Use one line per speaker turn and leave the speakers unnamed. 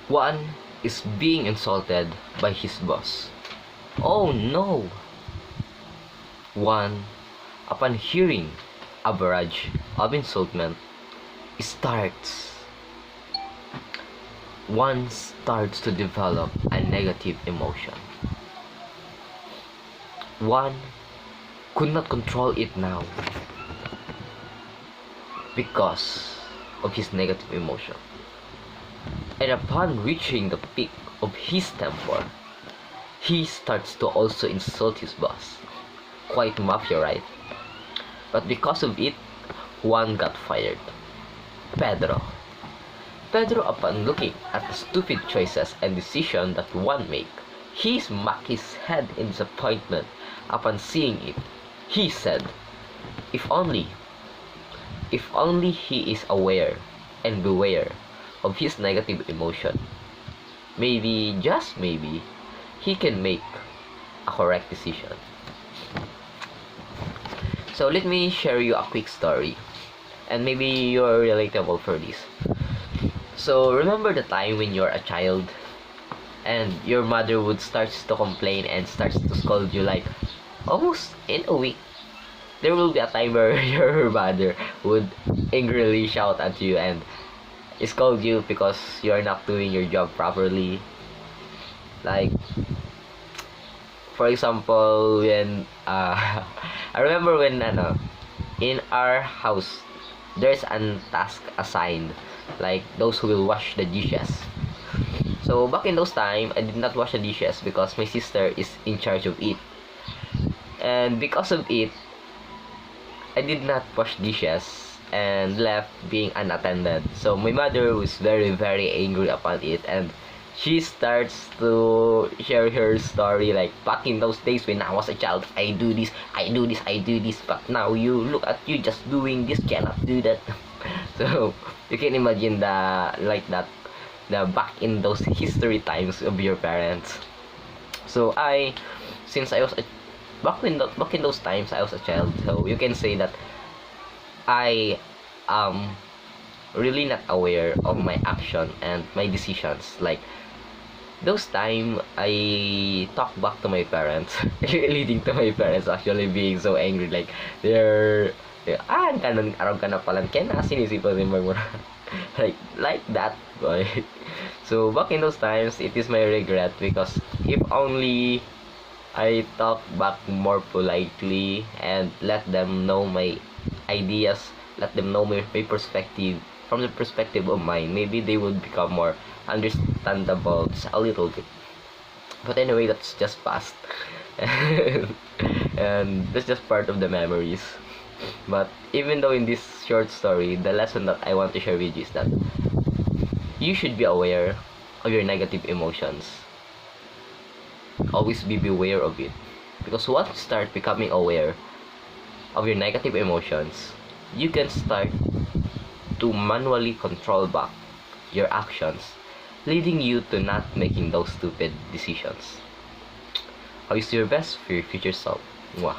One is being insulted by his boss. Oh no! One, upon hearing a barrage of insultment, one starts to develop a negative emotion. One could not control it now because of his negative emotion. And upon reaching the peak of his temper, he starts to also insult his boss. Quite mafia, right? But because of it, Juan got fired. Pedro. Pedro, upon looking at the stupid choices and decisions that Juan made, he smacked his head in disappointment upon seeing it. He said, if only he is aware and beware of his negative emotion, maybe, just maybe, he can make a correct decision. So let me share you a quick story, and maybe you're relatable for this. So remember the time when you're a child and your mother would start to complain and starts to scold you like almost in a week. There will be a time where your mother would angrily shout at you and scold you because you're not doing your job properly. Like, for example, when I remember when in our house there's a task assigned, like those who will wash the dishes. So back in those time, I did not wash the dishes because my sister is in charge of it, and because of it, I did not wash dishes and left being unattended. So my mother was very very angry upon it, and she starts to share her story like, back in those days when I was a child, I do this, but now you look at you just doing this, cannot do that. So you can imagine the back in those history times of your parents. So since I was back in those times I was a child, so you can say that I am really not aware of my action and my decisions. Like, those time I talk back to my parents, leading to my parents actually being so angry, like kanon araw ka na palang kena sinisipan mo like that, boy. So back in those times, it is my regret because if only I talk back more politely and let them know my ideas, let them know my perspective, from the perspective of mine, maybe they would become more understandable just a little bit. But anyway, that's just past. And that's just part of the memories. But even though in this short story, the lesson that I want to share with you is that you should be aware of your negative emotions. Always be beware of it, because once you start becoming aware of your negative emotions, you can start to manually control back your actions, leading you to not making those stupid decisions. Always do your best for your future self. Mwah.